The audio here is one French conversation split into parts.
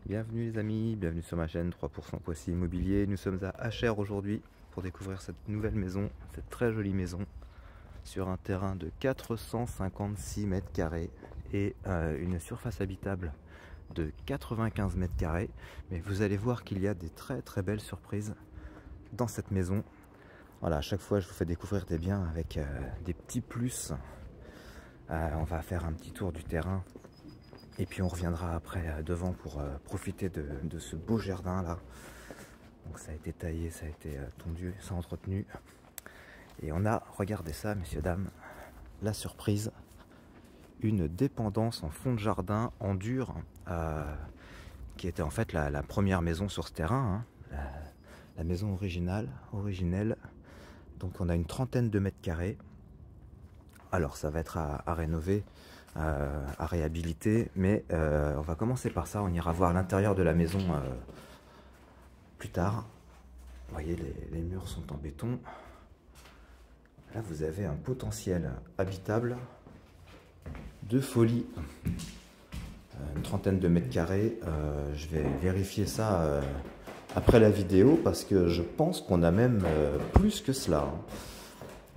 Bienvenue les amis, bienvenue sur ma chaîne 3% Poissy Immobilier. Nous sommes à HR aujourd'hui pour découvrir cette nouvelle maison, cette très jolie maison sur un terrain de 456 mètres carrés et une surface habitable de 95 mètres carrés. Mais vous allez voir qu'il y a des très belles surprises dans cette maison. Voilà, à chaque fois je vous fais découvrir des biens avec des petits plus. On va faire un petit tour du terrain. Et puis on reviendra après devant pour profiter de ce beau jardin là. Donc ça a été taillé, ça a été tondu, ça a entretenu. Et on a, regardez ça messieurs dames, la surprise. Une dépendance en fond de jardin en dur, qui était en fait la première maison sur ce terrain, hein, la maison originelle. Donc on a une trentaine de mètres carrés. Alors ça va être à rénover, à réhabiliter, mais on va commencer par ça. On ira voir l'intérieur de la maison plus tard. Vous voyez, les murs sont en béton. Là vous avez un potentiel habitable de folie. Une trentaine de mètres carrés. Je vais vérifier ça après la vidéo parce que je pense qu'on a même plus que cela, hein.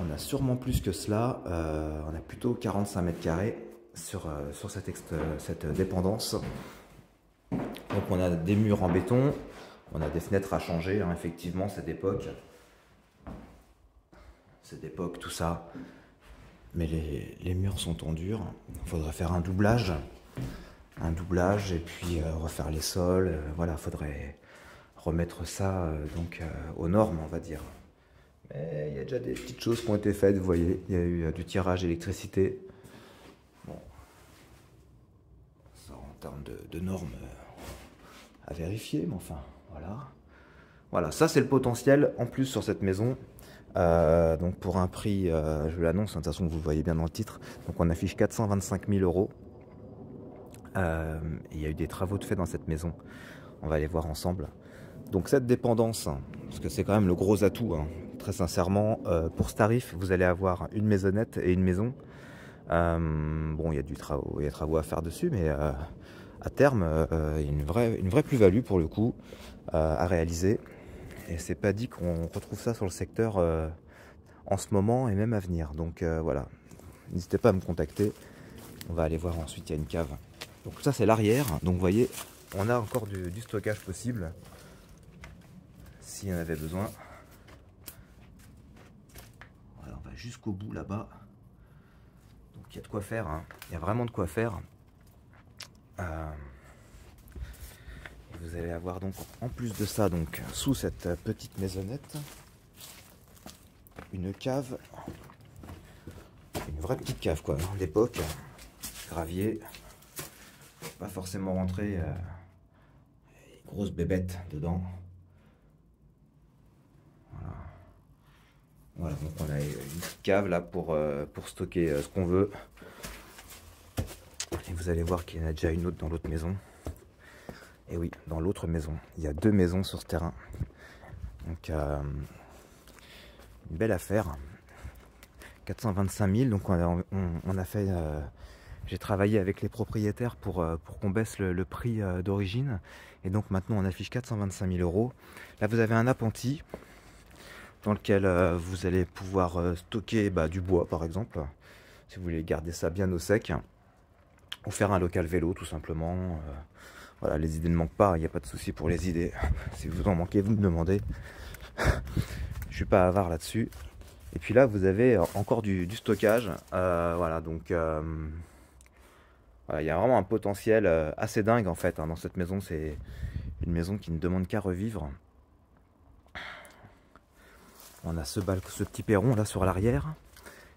On a sûrement plus que cela. On a plutôt 45 mètres carrés sur cette dépendance. Donc on a des murs en béton, on a des fenêtres à changer, hein, effectivement c'est d'époque tout ça. Mais les murs sont en dur. Il faudrait faire un doublage et puis refaire les sols. Voilà, il faudrait remettre ça aux normes, on va dire. Mais il y a déjà des petites choses qui ont été faites, vous voyez, il y a eu du tirage d'électricité. Bon, ça en termes de normes à vérifier, mais enfin, voilà. Voilà, ça c'est le potentiel en plus sur cette maison. Donc pour un prix, je l'annonce, de toute façon vous le voyez bien dans le titre, donc on affiche 425 000 €. Il y a eu des travaux de fait dans cette maison, on va les voir ensemble. Donc cette dépendance, parce que c'est quand même le gros atout, hein, très sincèrement, pour ce tarif, vous allez avoir une maisonnette et une maison. Bon, il y a des travaux à faire dessus, mais à terme, il y a une vraie plus-value pour le coup à réaliser. Et c'est pas dit qu'on retrouve ça sur le secteur en ce moment et même à venir. Donc voilà, n'hésitez pas à me contacter. On va aller voir ensuite, il y a une cave. Donc ça c'est l'arrière, donc vous voyez, on a encore du stockage possible. S'il y en avait besoin. Voilà, on va jusqu'au bout là-bas. Donc il y a de quoi faire, hein. Il y a vraiment de quoi faire. Vous allez avoir donc en plus de ça, donc sous cette petite maisonnette, une cave, une vraie petite cave quoi, d'époque, gravier, pas forcément rentrer grosse bébête dedans. Voilà, donc on a une petite cave là pour stocker ce qu'on veut. Et vous allez voir qu'il y en a déjà une autre dans l'autre maison. Et oui, dans l'autre maison. Il y a deux maisons sur ce terrain. Donc une belle affaire. 425 000. Donc on a fait... j'ai travaillé avec les propriétaires pour qu'on baisse le prix d'origine. Et donc maintenant on affiche 425 000 €. Là vous avez un appentis dans lequel vous allez pouvoir stocker du bois par exemple, si vous voulez garder ça bien au sec, ou faire un local vélo tout simplement. Voilà, les idées ne manquent pas, il n'y a pas de souci pour les idées. Si vous en manquez, vous me demandez. Je suis pas avare là-dessus. Et puis là, vous avez encore du stockage. Voilà, donc voilà, il y a vraiment un potentiel assez dingue en fait, hein, dans cette maison. C'est une maison qui ne demande qu'à revivre. On a ce petit perron là sur l'arrière.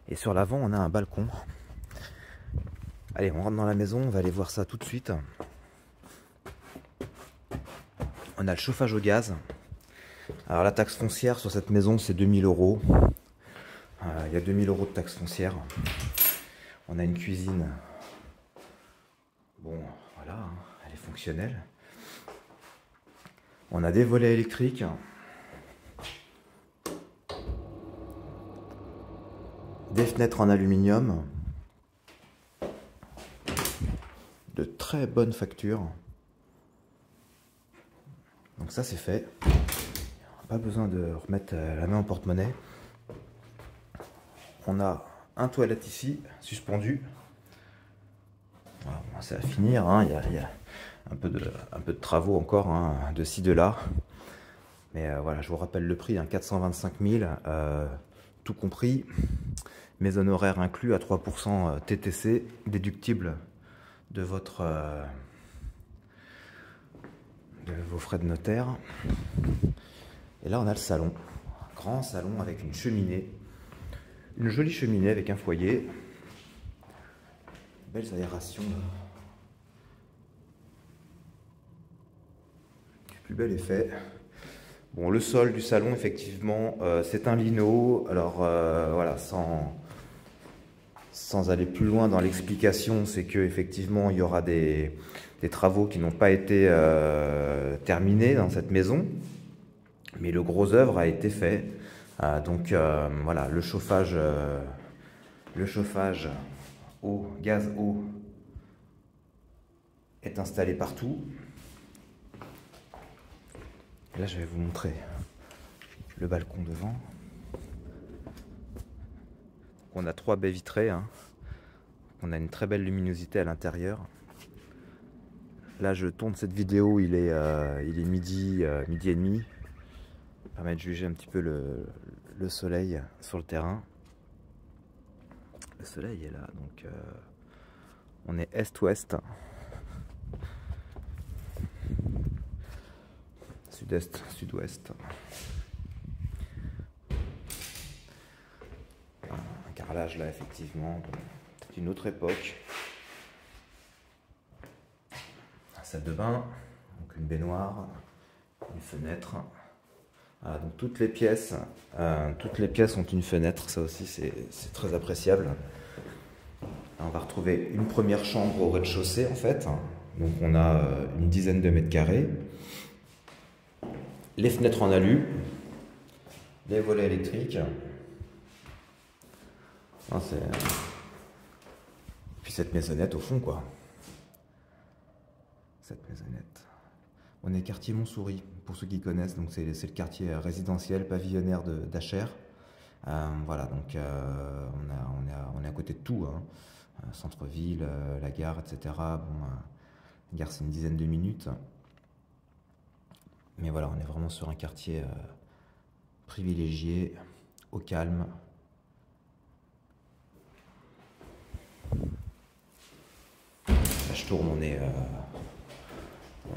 Et sur l'avant, on a un balcon. Allez, on rentre dans la maison, on va aller voir ça tout de suite. On a le chauffage au gaz. Alors la taxe foncière sur cette maison, c'est 2 000 €. Il y a 2 000 € de taxe foncière. On a une cuisine. Bon, voilà, hein, elle est fonctionnelle. On a des volets électriques. Des fenêtres en aluminium. De très bonne facture. Donc ça c'est fait. Pas besoin de remettre la main en porte-monnaie. On a un toilette ici, suspendu. Voilà, c'est à finir, hein. Il y a un peu de travaux encore, hein, de ci, de là. Mais voilà, je vous rappelle le prix, hein, 425 000, tout compris. Mes honoraires inclus à 3% TTC, déductible de vos frais de notaire. Et là, on a le salon. Un grand salon avec une cheminée. Une jolie cheminée avec un foyer. Belles aérations. Du plus bel effet. Bon, le sol du salon, effectivement, c'est un lino. Alors, voilà, sans aller plus loin dans l'explication, c'est qu'effectivement, il y aura des travaux qui n'ont pas été terminés dans cette maison. Mais le gros œuvre a été fait. Donc, voilà, le chauffage eau, gaz, eau est installé partout. Là, je vais vous montrer le balcon devant. On a 3 baies vitrées, hein. On a une très belle luminosité à l'intérieur. Là, je tourne cette vidéo, il est midi et demi. Ça permet de juger un petit peu le soleil sur le terrain. Le soleil est là, donc on est est-ouest. Sud-est, sud-ouest. Un carrelage là, effectivement, d'une autre époque. Salle de bain, donc une baignoire, une fenêtre. Voilà, donc toutes les pièces ont une fenêtre, ça aussi c'est très appréciable. Là, on va retrouver une première chambre au rez-de-chaussée en fait. Donc on a une dizaine de mètres carrés. Les fenêtres en alu, les volets électriques. Puis cette maisonnette au fond quoi. Cette maisonnette. On est quartier Montsouris, pour ceux qui connaissent, donc c'est le quartier résidentiel pavillonnaire d'Achères. Voilà, donc on est à côté de tout, hein. Centre-ville, la gare, etc. Bon, la gare c'est une dizaine de minutes. Mais voilà, on est vraiment sur un quartier privilégié, au calme. Là je tourne, on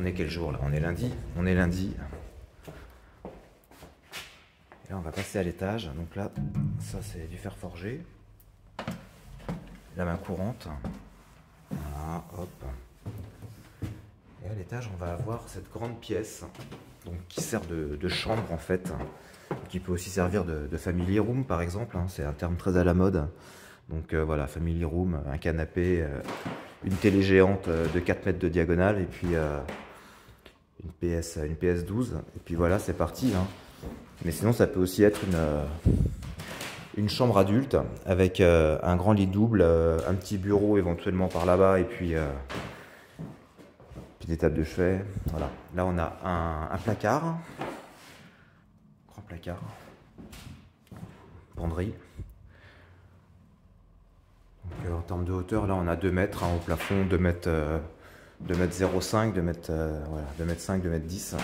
est quel jour là? On est lundi. On est lundi. Et là on va passer à l'étage. Donc là, ça c'est du fer forgé. La main courante. Voilà, hop. Et à l'étage, on va avoir cette grande pièce, donc, qui sert de chambre en fait, qui peut aussi servir de family room par exemple, hein, c'est un terme très à la mode. Donc voilà, family room, un canapé, une télé géante de 4 mètres de diagonale et puis une PS12 et puis voilà, c'est parti, hein. Mais sinon ça peut aussi être une chambre adulte avec un grand lit double, un petit bureau éventuellement par là-bas et puis des tables de chevet. Voilà. Là on a un placard, grand placard, penderie. Donc, en termes de hauteur, là on a 2 mètres, hein, au plafond, 2 mètres 0,5, 2 mètres 5, 2 mètres 10.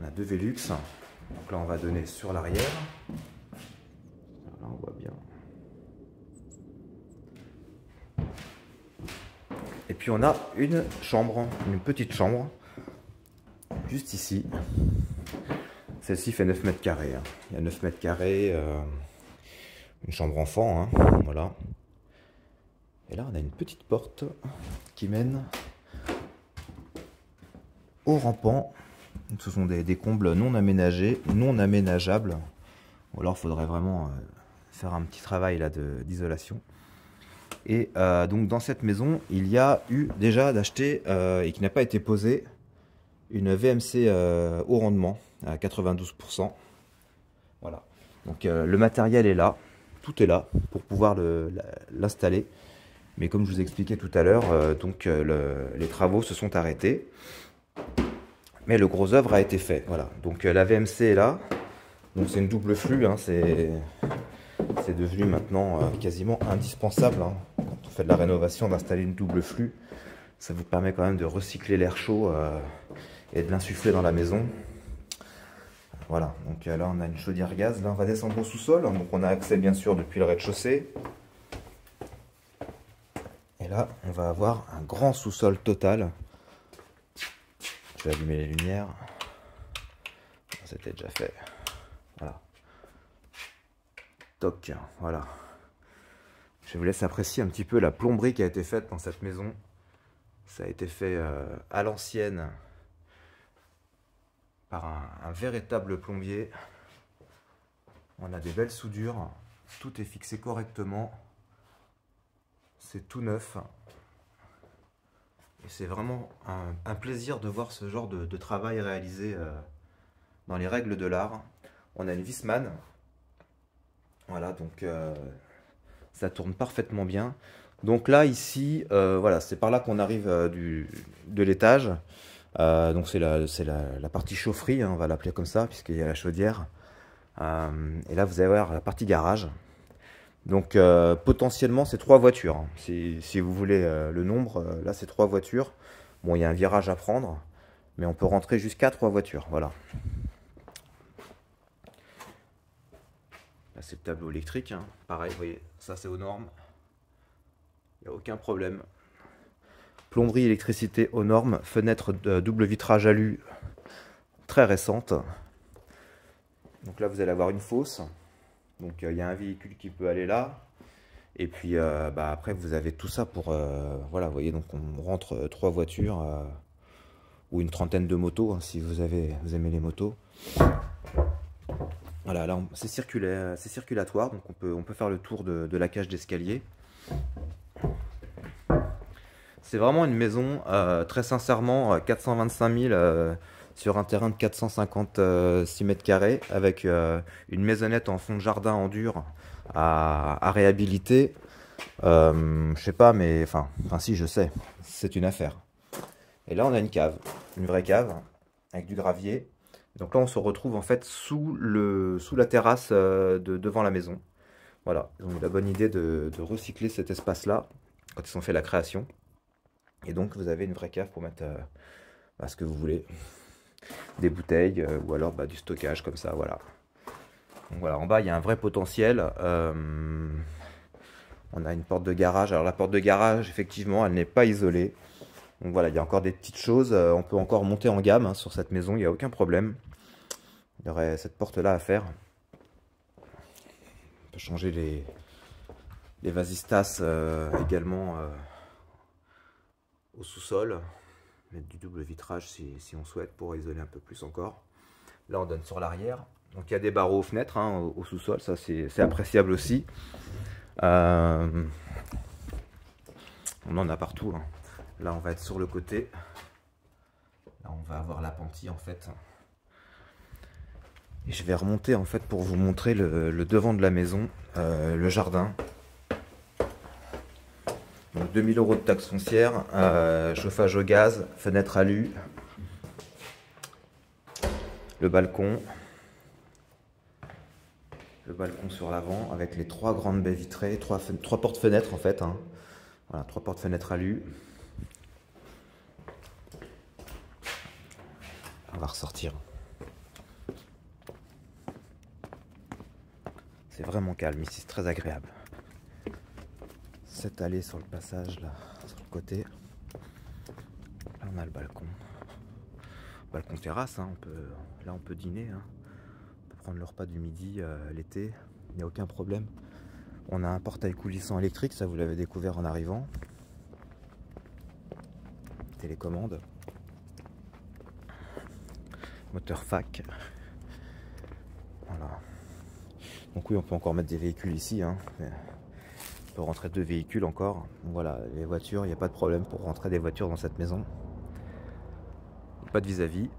On a 2 Velux. Donc là on va donner sur l'arrière. Là on voit bien. Et puis on a une chambre, une petite chambre, juste ici. Celle-ci fait 9 mètres carrés. Hein. Il y a 9 mètres carrés, une chambre enfant, hein, voilà. Et là on a une petite porte qui mène au rampant. Donc, ce sont des combles non aménagés, non aménageables. Ou alors il faudrait vraiment faire un petit travail là d'isolation. Et donc dans cette maison, il y a eu déjà d'acheter et qui n'a pas été posée une VMC haut rendement à 92%. Voilà. Donc le matériel est là, tout est là pour pouvoir l'installer. Mais comme je vous expliquais tout à l'heure, les travaux se sont arrêtés. Mais le gros œuvre a été fait. Voilà. Donc la VMC est là. Donc c'est une double flux. Hein. C'est devenu maintenant quasiment indispensable. Hein. Quand on fait de la rénovation, d'installer une double flux. Ça vous permet quand même de recycler l'air chaud et de l'insuffler dans la maison. Voilà, donc là on a une chaudière gaz. Là on va descendre au sous-sol. Donc on a accès bien sûr depuis le rez-de-chaussée. Et là on va avoir un grand sous-sol total. Je vais allumer les lumières. C'était déjà fait. Voilà. Toc, voilà. Je vous laisse apprécier un petit peu la plomberie qui a été faite dans cette maison. Ça a été fait à l'ancienne par un véritable plombier. On a des belles soudures. Tout est fixé correctement. C'est tout neuf. Et c'est vraiment un plaisir de voir ce genre de travail réalisé dans les règles de l'art. On a une Viessmann. Voilà, donc ça tourne parfaitement bien. Donc là, ici, voilà, c'est par là qu'on arrive de l'étage. Donc c'est la partie chaufferie, hein, on va l'appeler comme ça, puisqu'il y a la chaudière. Et là, vous allez voir la partie garage. Donc potentiellement, c'est 3 voitures. Hein. Si vous voulez le nombre, là, c'est 3 voitures. Bon, il y a un virage à prendre, mais on peut rentrer jusqu'à 3 voitures. Voilà. Là, c'est le tableau électrique. Hein. Pareil, vous voyez, ça, c'est aux normes. Il n'y a aucun problème. Plomberie, électricité aux normes. Fenêtre de double vitrage alu très récente. Donc là, vous allez avoir une fosse. Donc il y a un véhicule qui peut aller là. Et puis après, vous avez tout ça pour... voilà, vous voyez, donc on rentre 3 voitures ou une trentaine de motos, hein, si vous aimez les motos. Voilà, là, c'est circulatoire. Donc on peut faire le tour de la cage d'escalier. C'est vraiment une maison, très sincèrement, 425 000 sur un terrain de 456 mètres carrés, avec une maisonnette en fond de jardin en dur à réhabiliter. Je sais pas, mais enfin si, je sais, c'est une affaire. Et là, on a une cave, une vraie cave, avec du gravier. Donc là, on se retrouve en fait sous la terrasse devant la maison. Voilà, ils ont eu la bonne idée de recycler cet espace-là quand ils ont fait la création. Et donc vous avez une vraie cave pour mettre ce que vous voulez, des bouteilles ou alors du stockage comme ça, voilà. Donc voilà, en bas il y a un vrai potentiel. On a une porte de garage. Alors la porte de garage, effectivement, elle n'est pas isolée. Donc voilà, il y a encore des petites choses. On peut encore monter en gamme hein, sur cette maison, il n'y a aucun problème. Il y aurait cette porte-là à faire. On peut changer les vasistas également au sous-sol, mettre du double vitrage si on souhaite pour isoler un peu plus encore. Là on donne sur l'arrière, donc il y a des barreaux aux fenêtres hein, au sous-sol, ça c'est appréciable aussi. On en a partout. Hein. Là on va être sur le côté, là on va avoir l'appentis en fait. Et je vais remonter en fait pour vous montrer le devant de la maison, le jardin. Donc 2000 € de taxe foncière, chauffage au gaz, fenêtre alu, le balcon sur l'avant avec les 3 grandes baies vitrées, 3 portes-fenêtres en fait. Hein. Voilà, 3 portes-fenêtres alu. On va ressortir. C'est vraiment calme ici, c'est très agréable. Cette allée sur le passage là, sur le côté. Là on a le balcon. Balcon terrasse, hein, là on peut dîner. Hein. On peut prendre le repas du midi l'été, il n'y a aucun problème. On a un portail coulissant électrique, ça vous l'avez découvert en arrivant. Télécommande. Moteur fac. Voilà. Donc oui, on peut encore mettre des véhicules ici. Hein. On peut rentrer 2 véhicules encore. Voilà, les voitures, il n'y a pas de problème pour rentrer des voitures dans cette maison. Pas de vis-à-vis.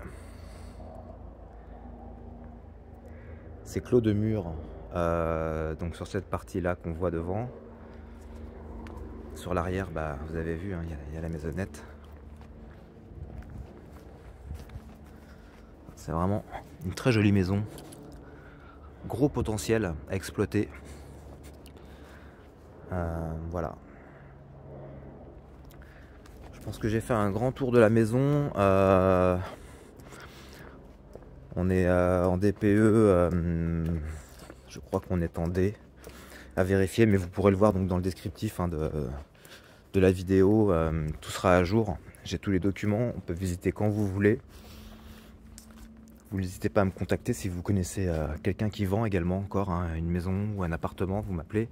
C'est clos de mur. Donc sur cette partie-là qu'on voit devant. Sur l'arrière, vous avez vu, hein, y a la maisonnette. C'est vraiment une très jolie maison. Gros potentiel à exploiter. Voilà. Je pense que j'ai fait un grand tour de la maison. On est en DPE. Je crois qu'on est en D. À vérifier, mais vous pourrez le voir donc dans le descriptif de la vidéo. Tout sera à jour. J'ai tous les documents. On peut visiter quand vous voulez. Vous n'hésitez pas à me contacter si vous connaissez quelqu'un qui vend également encore une maison ou un appartement. Vous m'appelez.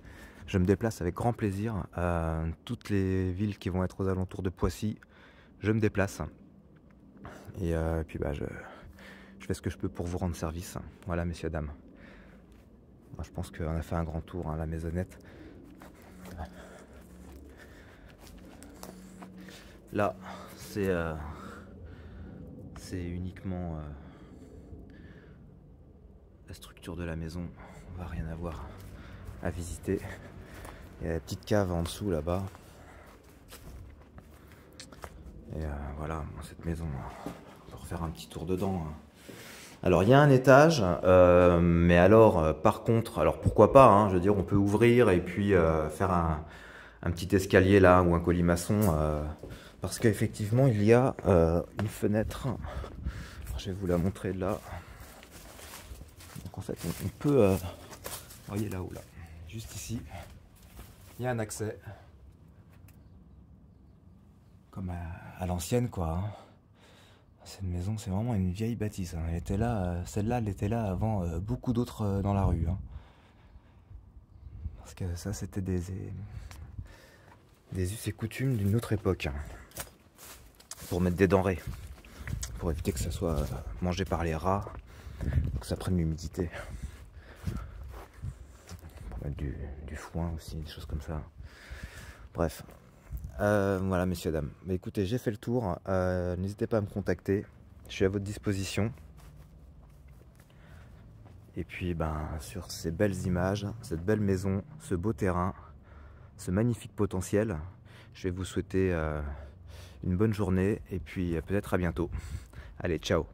Je me déplace avec grand plaisir à toutes les villes qui vont être aux alentours de Poissy. Je me déplace. Et puis je fais ce que je peux pour vous rendre service. Voilà, messieurs, dames. Moi, je pense qu'on a fait un grand tour, la maisonnette. Là, c'est uniquement la structure de la maison. On va rien avoir à visiter. Il y a la petite cave en dessous là-bas. Et voilà, cette maison, on va refaire un petit tour dedans. Alors il y a un étage, mais alors par contre, alors pourquoi pas, je veux dire, on peut ouvrir et puis faire un petit escalier là ou un colimaçon, parce qu'effectivement il y a une fenêtre. Je vais vous la montrer là. Donc en fait on peut, voyez là-haut là, juste ici, il y a un accès, comme à l'ancienne quoi. Cette maison, c'est vraiment une vieille bâtisse. Elle était là, celle-là, elle était là avant beaucoup d'autres dans la rue. Parce que ça, c'était des us et coutumes d'une autre époque. Pour mettre des denrées. Pour éviter que ça soit mangé par les rats. Que ça prenne l'humidité. Pour mettre du foin aussi, des choses comme ça. Bref. Voilà, messieurs, dames. Mais écoutez, j'ai fait le tour. N'hésitez pas à me contacter. Je suis à votre disposition. Et puis, sur ces belles images, cette belle maison, ce beau terrain, ce magnifique potentiel, je vais vous souhaiter une bonne journée et puis peut-être à bientôt. Allez, ciao!